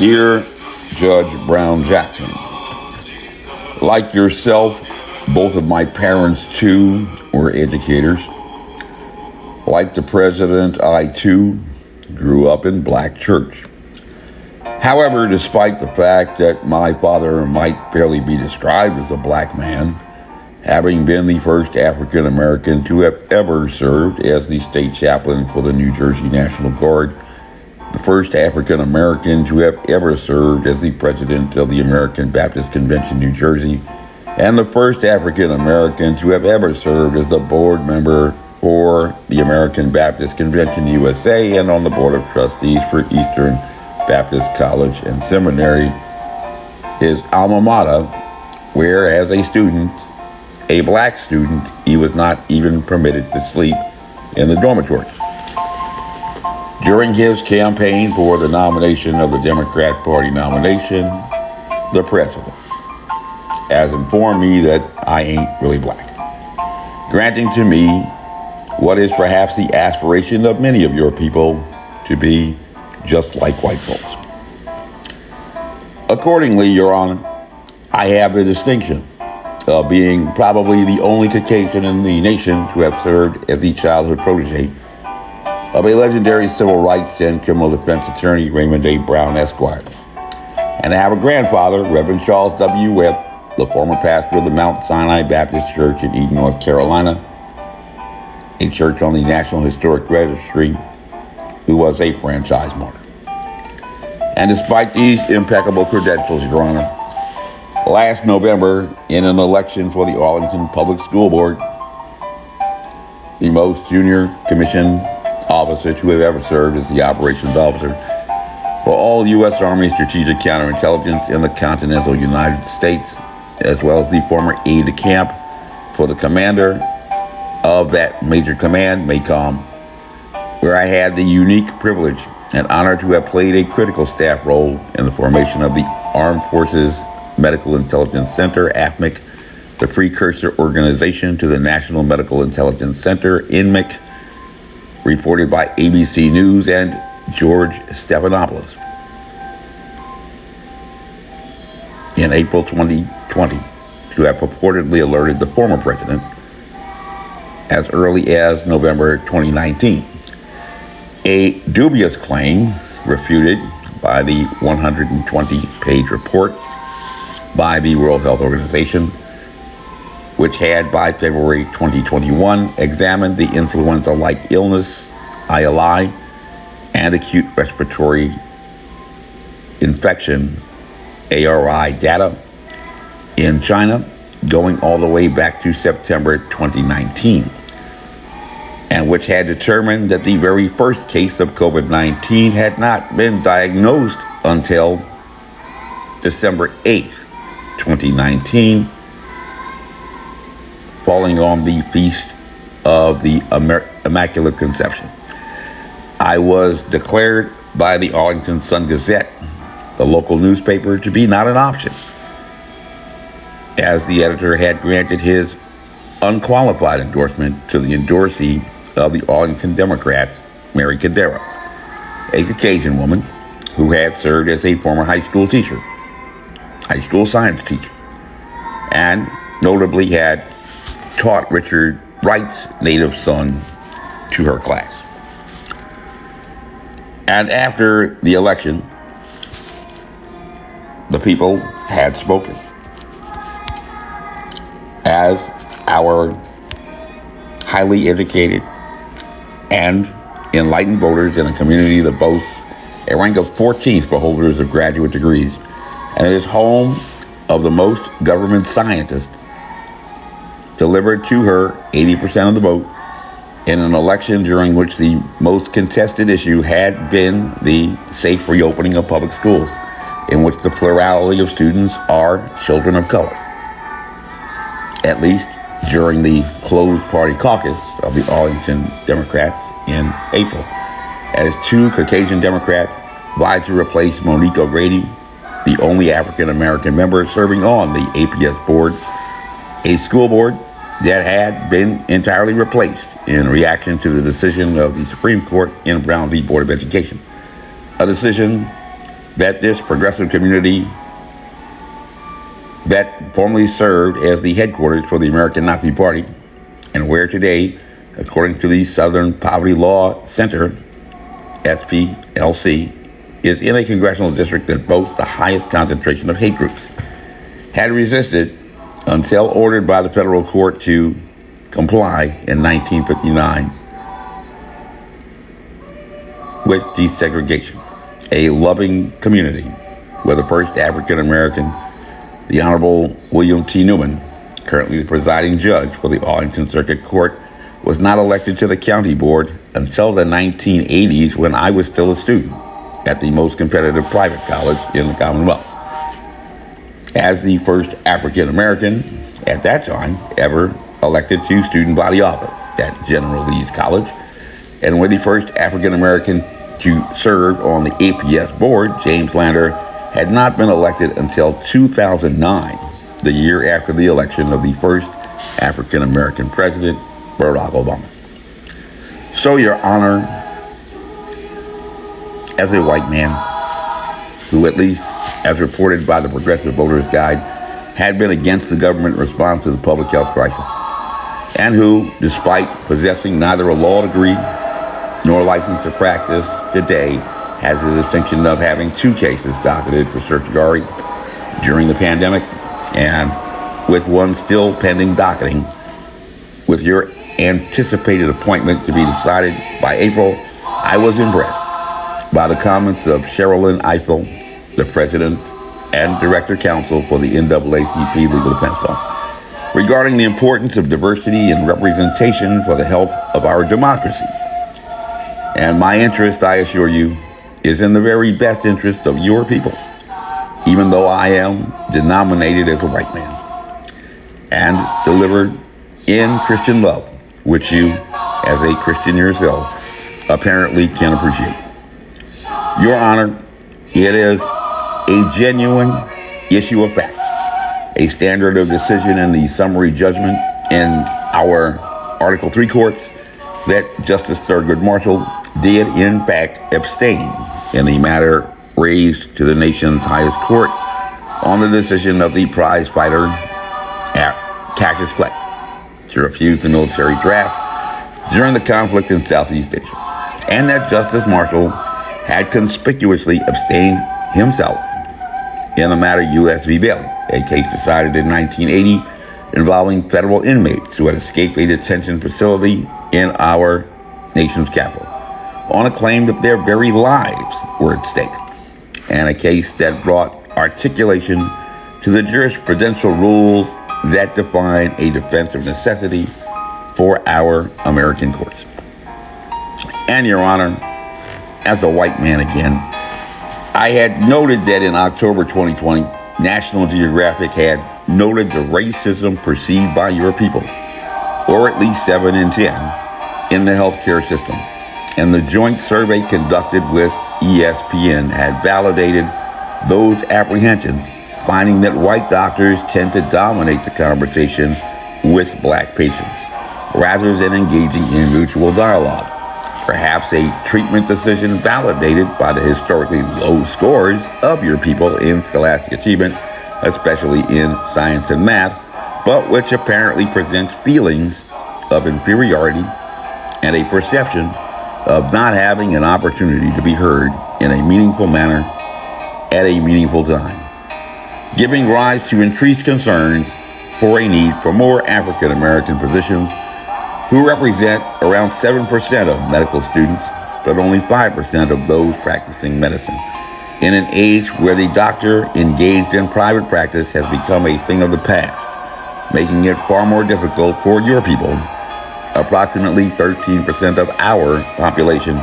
Dear Judge Brown Jackson, like yourself, both of my parents too were educators. Like the president, I too grew up in black church. However, despite the fact that my father might barely be described as a black man, having been the first African American to have ever served as the state chaplain for the New Jersey National Guard, the first African American to have ever served as the president of the American Baptist Convention, New Jersey, and the first African American to have ever served as the board member for the American Baptist Convention USA and on the Board of Trustees for Eastern Baptist College and Seminary, his alma mater, where as a student, a black student, he was not even permitted to sleep in the dormitory. During his campaign for the nomination of the Democrat Party nomination, the president has informed me that I ain't really black, granting to me what is perhaps the aspiration of many of your people to be just like white folks. Accordingly, Your Honor, I have the distinction of being probably the only Caucasian in the nation to have served as the childhood protege of a legendary civil rights and criminal defense attorney, Raymond A. Brown, Esquire. And I have a grandfather, Reverend Charles W. Webb, the former pastor of the Mount Sinai Baptist Church in Eden, North Carolina, a church on the National Historic Registry, who was a franchise martyr. And despite these impeccable credentials, Your Honor, last November, in an election for the Arlington Public School Board, the most junior commissioned officer to have ever served as the operations officer for all U.S. Army strategic counterintelligence in the continental United States, as well as the former aide-de-camp for the commander of that major command, MACOM, where I had the unique privilege and honor to have played a critical staff role in the formation of the Armed Forces Medical Intelligence Center, AFMIC, the precursor organization to the National Medical Intelligence Center, INMIC, reported by ABC News and George Stephanopoulos. In April 2020, to have purportedly alerted the former president as early as November 2019. A dubious claim refuted by the 120-page report by the World Health Organization, which had by February 2021 examined the influenza-like illness, ILI, and acute respiratory infection, ARI, data in China going all the way back to September 2019, and which had determined that the very first case of COVID-19 had not been diagnosed until December 8th, 2019, falling on the feast of the Immaculate Conception. I was declared by the Arlington Sun-Gazette, the local newspaper, to be not an option, as the editor had granted his unqualified endorsement to the endorsee of the Arlington Democrats, Mary Cadera, a Caucasian woman who had served as a former high school teacher, high school science teacher, and notably had taught Richard Wright's native son to her class. And after the election, the people had spoken. As our highly educated and enlightened voters in a community that boasts a rank of 14th for holders of graduate degrees, and it is home of the most government scientists, delivered to her 80% of the vote in an election during which the most contested issue had been the safe reopening of public schools, in which the plurality of students are children of color. At least during the closed party caucus of the Arlington Democrats in April, as two Caucasian Democrats vied to replace Monique O'Grady, the only African-American member serving on the APS board, a school board that had been entirely replaced in reaction to the decision of the Supreme Court in Brown v. Board of Education, a decision that this progressive community that formerly served as the headquarters for the American Nazi Party, and where today, according to the Southern Poverty Law Center, SPLC, is in a congressional district that boasts the highest concentration of hate groups, had resisted until ordered by the federal court to comply in 1959 with desegregation. A loving community where the first African American, the Honorable William T. Newman, currently the presiding judge for the Arlington Circuit Court, was not elected to the county board until the 1980s, when I was still a student at the most competitive private college in the Commonwealth. As the first African American at that time ever elected to student body office at General Lee's College, and when the first African American to serve on the APS board, James Lander, had not been elected until 2009, the year after the election of the first African American president, Barack Obama. So, Your Honor, as a white man who, at least as reported by the Progressive Voters Guide, had been against the government response to the public health crisis, and who, despite possessing neither a law degree nor license to practice today, has the distinction of having 2 cases docketed for certiorari during the pandemic, and with one still pending docketing, with your anticipated appointment to be decided by April, I was impressed by the comments of Sherilyn Ifill, the president and director counsel for the NAACP Legal Defense Fund, regarding the importance of diversity and representation for the health of our democracy. And my interest, I assure you, is in the very best interest of your people, even though I am denominated as a white man and delivered in Christian love, which you, as a Christian yourself, apparently can appreciate. Your Honor, it is a genuine issue of fact, a standard of decision in the summary judgment in our Article 3 courts, that Justice Thurgood Marshall did in fact abstain in the matter raised to the nation's highest court on the decision of the prize fighter Cassius Clay to refuse the military draft during the conflict in Southeast Asia, and that Justice Marshall had conspicuously abstained himself in the matter U.S. v. Bailey, a case decided in 1980 involving federal inmates who had escaped a detention facility in our nation's capital on a claim that their very lives were at stake, and a case that brought articulation to the jurisprudential rules that define a defense of necessity for our American courts. And Your Honor, as a white man again, I had noted that in October 2020, National Geographic had noted the racism perceived by your people, or at least 7 in 10, in the healthcare system. And the joint survey conducted with ESPN had validated those apprehensions, finding that white doctors tend to dominate the conversation with black patients, rather than engaging in mutual dialogue. Perhaps a treatment decision validated by the historically low scores of your people in scholastic achievement, especially in science and math, but which apparently presents feelings of inferiority and a perception of not having an opportunity to be heard in a meaningful manner at a meaningful time, giving rise to increased concerns for a need for more African American physicians, who represent around 7% of medical students, but only 5% of those practicing medicine, in an age where the doctor engaged in private practice has become a thing of the past, making it far more difficult for your people, approximately 13% of our population,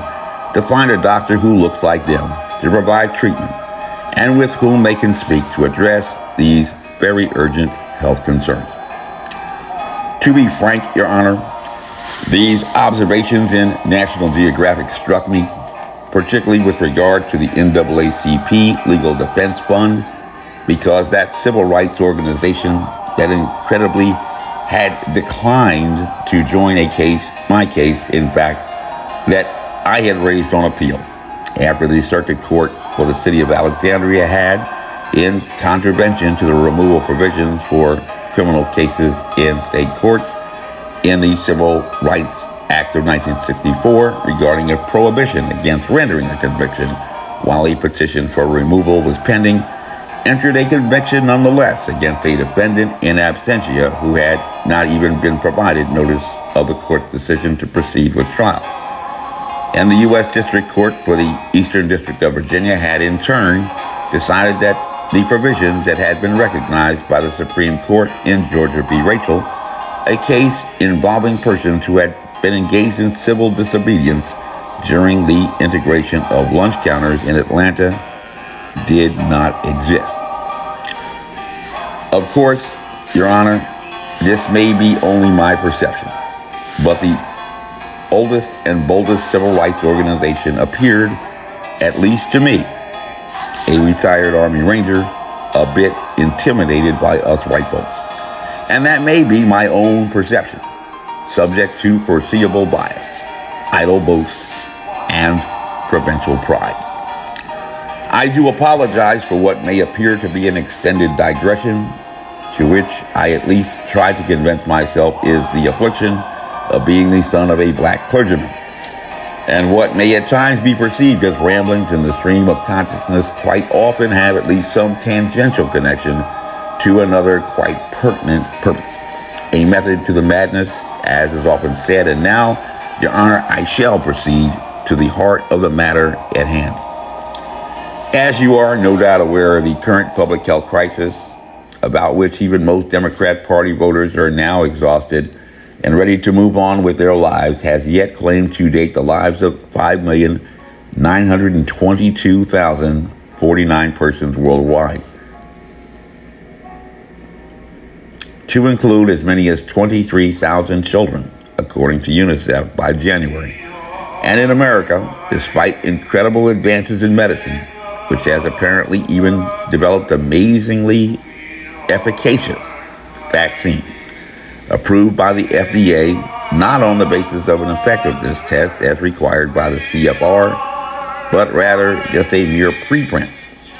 to find a doctor who looks like them to provide treatment and with whom they can speak to address these very urgent health concerns. To be frank, Your Honor, these observations in National Geographic struck me, particularly with regard to the NAACP Legal Defense Fund, because that civil rights organization that incredibly had declined to join a case, my case, in fact, that I had raised on appeal after the circuit court for the city of Alexandria had, in contravention to the removal provisions for criminal cases in state courts in the Civil Rights Act of 1964 regarding a prohibition against rendering a conviction while a petition for removal was pending, entered a conviction nonetheless against a defendant in absentia who had not even been provided notice of the court's decision to proceed with trial. And the U.S. District Court for the Eastern District of Virginia had in turn decided that the provisions that had been recognized by the Supreme Court in Georgia v. Rachel, a case involving persons who had been engaged in civil disobedience during the integration of lunch counters in Atlanta, did not exist. Of course, Your Honor, this may be only my perception, but the oldest and boldest civil rights organization appeared, at least to me, a retired Army Ranger, a bit intimidated by us white folks. And that may be my own perception, subject to foreseeable bias, idle boasts, and provincial pride. I do apologize for what may appear to be an extended digression, to which I at least try to convince myself is the affliction of being the son of a black clergyman, and what may at times be perceived as ramblings in the stream of consciousness quite often have at least some tangential connection to another quite pertinent purpose, a method to the madness, as is often said. And now, Your Honor, I shall proceed to the heart of the matter at hand. As you are no doubt aware of the current public health crisis, about which even most Democrat Party voters are now exhausted and ready to move on with their lives, has yet claimed to date the lives of 5,922,049 persons worldwide, to include as many as 23,000 children, according to UNICEF, by January. And in America, despite incredible advances in medicine, which has apparently even developed amazingly efficacious vaccines, approved by the FDA, not on the basis of an effectiveness test as required by the CFR, but rather just a mere preprint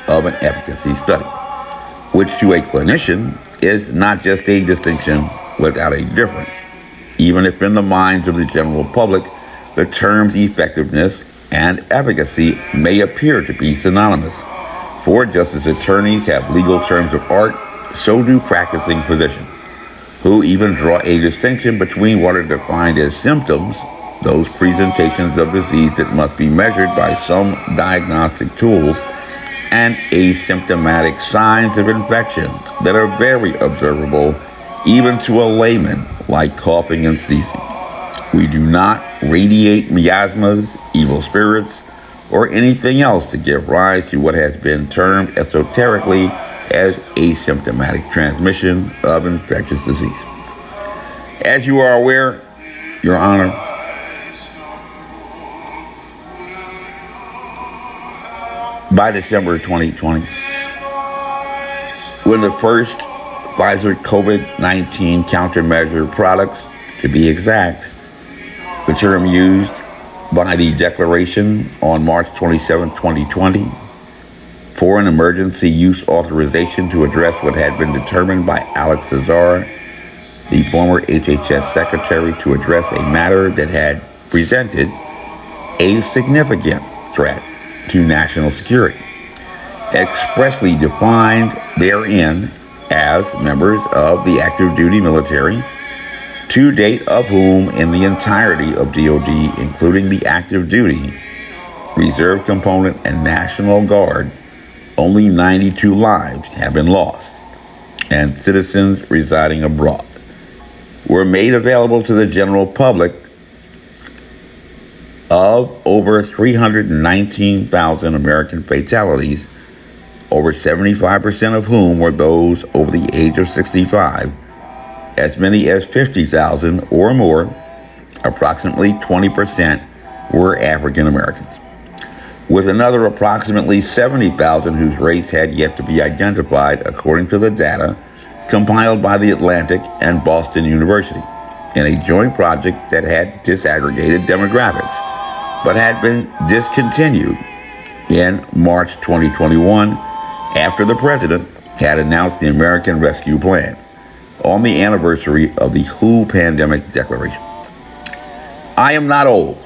of an efficacy study, which to a clinician is not just a distinction without a difference, even if in the minds of the general public, the terms effectiveness and efficacy may appear to be synonymous. For just as attorneys have legal terms of art, so do practicing physicians, who even draw a distinction between what are defined as symptoms, those presentations of disease that must be measured by some diagnostic tools, and asymptomatic signs of infection that are very observable even to a layman like coughing and sneezing. We do not radiate miasmas, evil spirits, or anything else to give rise to what has been termed esoterically as asymptomatic transmission of infectious disease. As you are aware, Your Honor, by December 2020, when the first Pfizer COVID-19 countermeasure products, to be exact, the term used by the declaration on March 27, 2020, for an emergency use authorization to address what had been determined by Alex Azar, the former HHS secretary, to address a matter that had presented a significant threat to national security, expressly defined therein as members of the active duty military, to date of whom in the entirety of DOD, including the active duty, reserve component, and National Guard, only 92 lives have been lost, and citizens residing abroad were made available to the general public. Of over 319,000 American fatalities, over 75% of whom were those over the age of 65, as many as 50,000 or more, approximately 20%, were African Americans, with another approximately 70,000 whose race had yet to be identified, according to the data compiled by the Atlantic and Boston University in a joint project that had disaggregated demographics, but had been discontinued in March 2021 after the president had announced the American Rescue Plan on the anniversary of the WHO pandemic declaration. I am not old,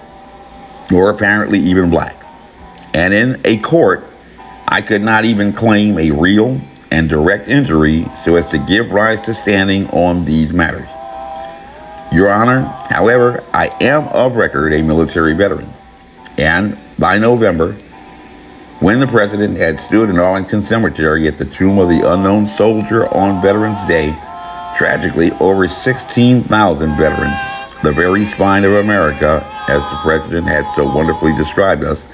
nor apparently even black, and in a court, I could not even claim a real and direct injury so as to give rise to standing on these matters. Your Honor, however, I am of record a military veteran, and by November, when the president had stood in Arlington Cemetery at the tomb of the unknown soldier on Veterans Day, tragically over 16,000 veterans, the very spine of America, as the president had so wonderfully described us,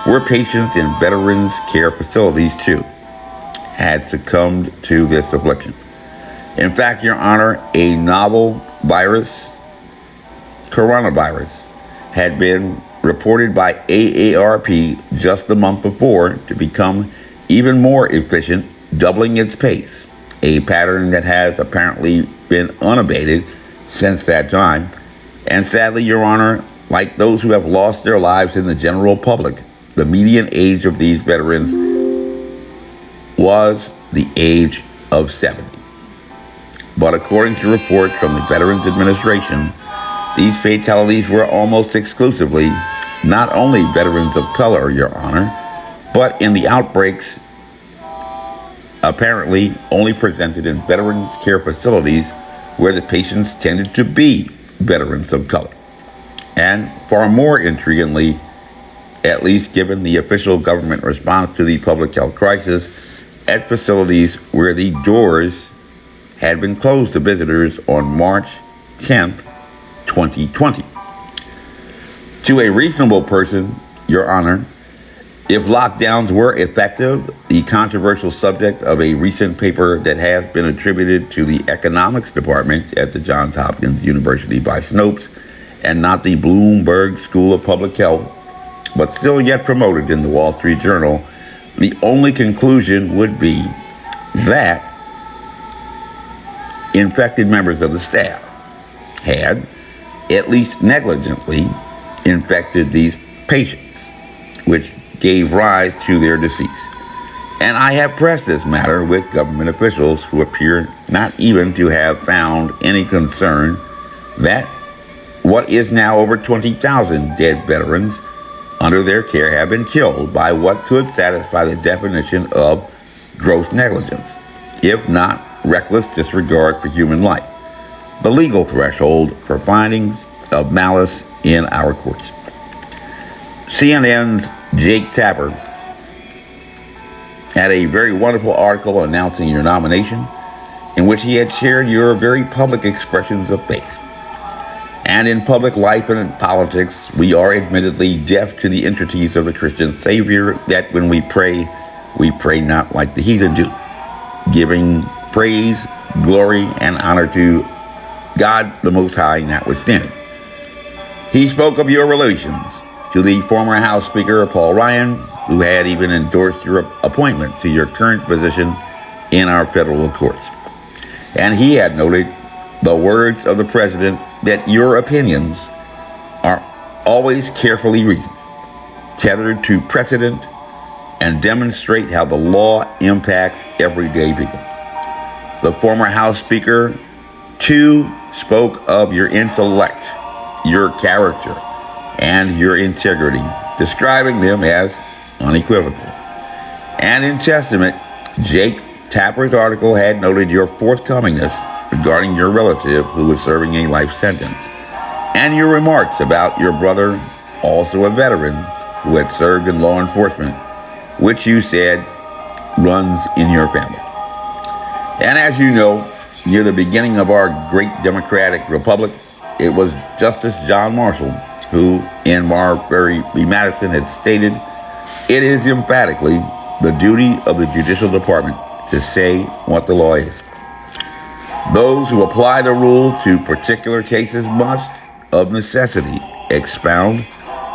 were patients in veterans care facilities too, had succumbed to this affliction. In fact, Your Honor, a novel virus, coronavirus, had been reported by AARP just the month before to become even more efficient, doubling its pace, a pattern that has apparently been unabated since that time. And sadly, Your Honor, like those who have lost their lives in the general public, the median age of these veterans was the age of 70. But according to reports from the Veterans Administration, these fatalities were almost exclusively not only veterans of color, Your Honor, but in the outbreaks apparently only presented in veterans care facilities where the patients tended to be veterans of color. And far more intriguingly, at least given the official government response to the public health crisis, at facilities where the doors had been closed to visitors on March 10th, 2020. To a reasonable person, Your Honor, if lockdowns were effective, the controversial subject of a recent paper that has been attributed to the economics department at the Johns Hopkins University by Snopes and not the Bloomberg School of Public Health, but still yet promoted in the Wall Street Journal, the only conclusion would be that infected members of the staff had, at least negligently, infected these patients, which gave rise to their decease. And I have pressed this matter with government officials who appear not even to have found any concern that what is now over 20,000 dead veterans under their care have been killed by what could satisfy the definition of gross negligence, if not reckless disregard for human life, the legal threshold for findings of malice in our courts. CNN's Jake Tapper had a very wonderful article announcing your nomination, in which he had shared your very public expressions of faith. And in public life and in politics, we are admittedly deaf to the entreaties of the Christian Savior that when we pray not like the heathen do, giving praise, glory, and honor to God the Most High notwithstanding. He spoke of your relations to the former House Speaker, Paul Ryan, who had even endorsed your appointment to your current position in our federal courts. And he had noted the words of the president that your opinions are always carefully reasoned, tethered to precedent, and demonstrate how the law impacts everyday people. The former House Speaker, too, spoke of your intellect, your character, and your integrity, describing them as unequivocal. And in testament, Jake Tapper's article had noted your forthcomingness regarding your relative who was serving a life sentence, and your remarks about your brother, also a veteran, who had served in law enforcement, which you said runs in your family. And as you know, near the beginning of our great democratic republic, it was Justice John Marshall who, in Marbury v. Madison, had stated, "It is emphatically the duty of the judicial department to say what the law is. Those who apply the rules to particular cases must, of necessity, expound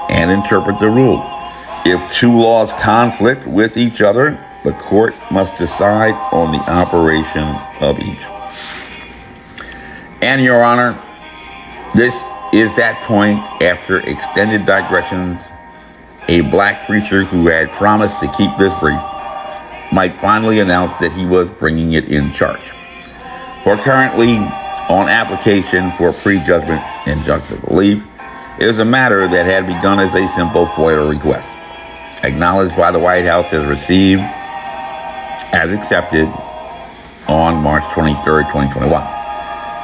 and interpret the rule. If two laws conflict with each other, the court must decide on the operation of each." And, Your Honor, this is that point after extended digressions a black preacher who had promised to keep this free might finally announce that he was bringing it in charge. For currently on application for prejudgment injunctive relief is a matter that had begun as a simple FOIA request, acknowledged by the White House as received, as accepted on March 23rd, 2021.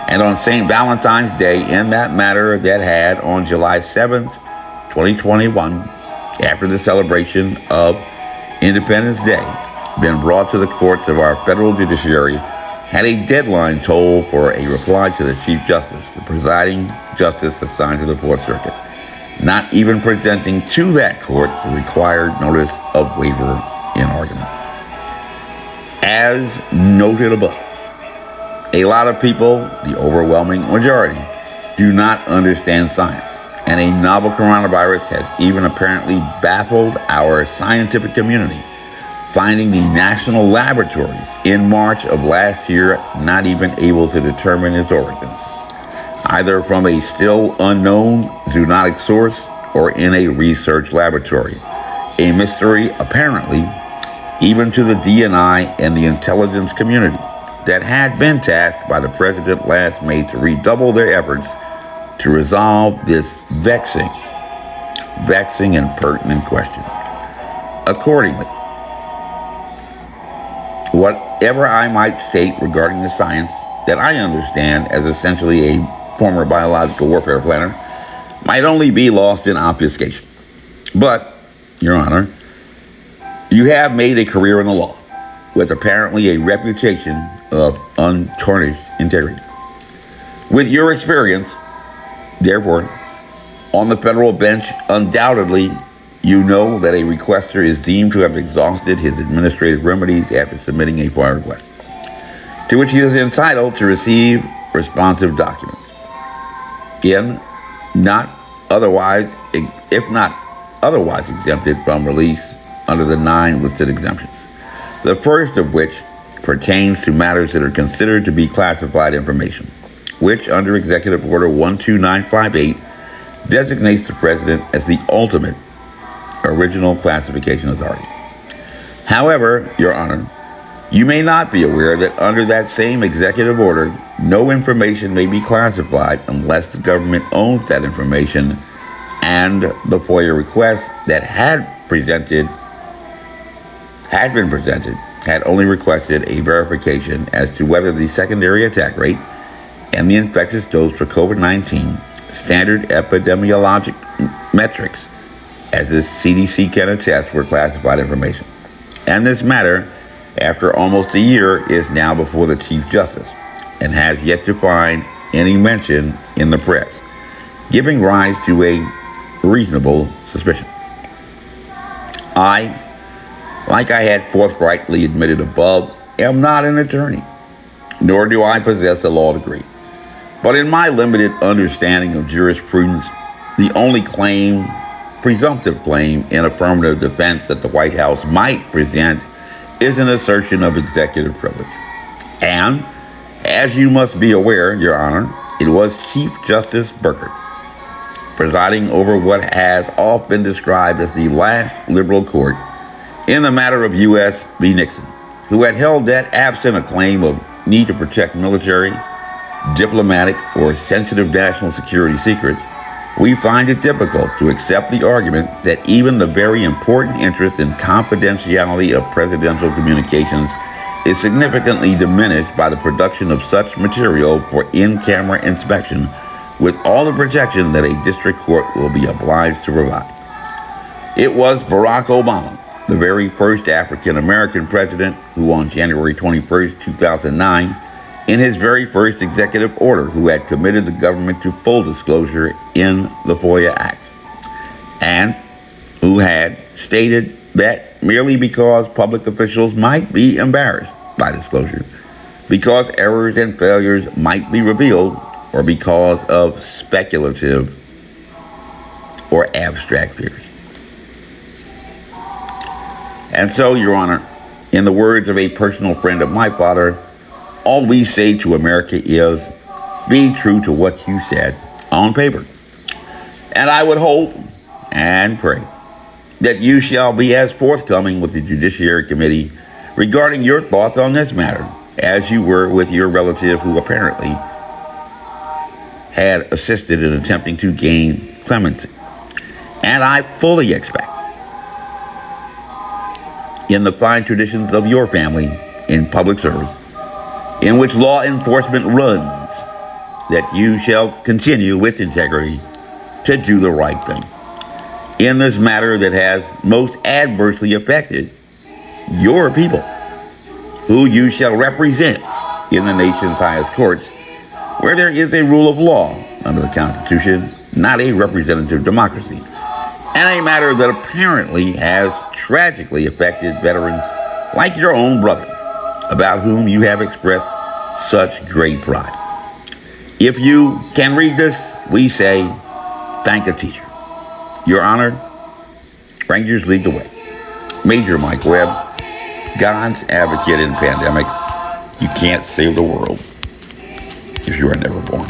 And on St. Valentine's Day, in that matter that had on July 7th, 2021, after the celebration of Independence Day, been brought to the courts of our federal judiciary, had a deadline told for a reply to the Chief Justice, the presiding justice assigned to the Fourth Circuit, not even presenting to that court the required notice of waiver in argument. As noted above, a lot of people, the overwhelming majority, do not understand science, and a novel coronavirus has even apparently baffled our scientific community, finding the national laboratories in March of last year not even able to determine its origins, either from a still unknown zoonotic source or in a research laboratory. A mystery, apparently, even to the DNI and the intelligence community that had been tasked by the president last May to redouble their efforts to resolve this vexing and pertinent question. Accordingly, whatever I might state regarding the science that I understand as essentially a former biological warfare planner might only be lost in obfuscation. But, Your Honor, you have made a career in the law with apparently a reputation of untarnished integrity. With your experience, therefore, on the federal bench, undoubtedly, you know that a requester is deemed to have exhausted his administrative remedies after submitting a FOIA request, to which he is entitled to receive responsive documents. If not otherwise exempted from release under the 9 listed exemptions. The first of which pertains to matters that are considered to be classified information, which under Executive Order 12958 designates the President as the ultimate original classification authority. However, Your Honor, you may not be aware that under that same executive order, no information may be classified unless the government owns that information, and the FOIA request that had been presented had only requested a verification as to whether the secondary attack rate and the infectious dose for COVID-19 standard epidemiologic metrics, as the CDC can attest, were classified information. And this matter, after almost a year, is now before the Chief Justice and has yet to find any mention in the press, giving rise to a reasonable suspicion. I, like I had forthrightly admitted above, am not an attorney, nor do I possess a law degree. But in my limited understanding of jurisprudence, the only presumptive claim in affirmative defense that the White House might present is an assertion of executive privilege. And, as you must be aware, Your Honor, it was Chief Justice Burkert, presiding over what has often been described as the last liberal court in the matter of U.S. v. Nixon, who had held that absent a claim of need to protect military, diplomatic, or sensitive national security secrets, we find it difficult to accept the argument that even the very important interest in confidentiality of presidential communications is significantly diminished by the production of such material for in-camera inspection with all the protection that a district court will be obliged to provide. It was Barack Obama, the very first African-American president, who on January 21st, 2009, in his very first executive order, who had committed the government to full disclosure in the FOIA Act, and who had stated that merely because public officials might be embarrassed by disclosure, because errors and failures might be revealed, or because of speculative or abstract fears. And so, Your Honor, in the words of a personal friend of my father, all we say to America is, be true to what you said on paper. And I would hope and pray that you shall be as forthcoming with the Judiciary Committee regarding your thoughts on this matter as you were with your relative who apparently had assisted in attempting to gain clemency. And I fully expect, in the fine traditions of your family in public service, in which law enforcement runs, that you shall continue with integrity to do the right thing in this matter that has most adversely affected your people, who you shall represent in the nation's highest courts, where there is a rule of law under the Constitution, not a representative democracy, and a matter that apparently has tragically affected veterans like your own brother, about whom you have expressed such great pride. If you can read this, we say, thank a teacher. Your Honor, Rangers lead the way. Major Mike Webb, God's advocate in pandemic. You can't save the world if you are never born.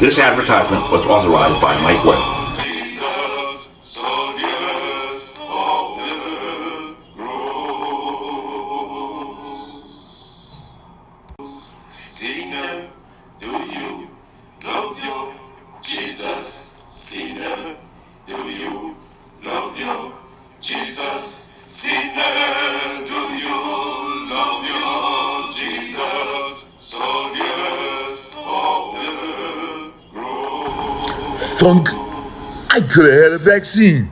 This advertisement was authorized by Mike Webb. Thunk, I could have had a vaccine.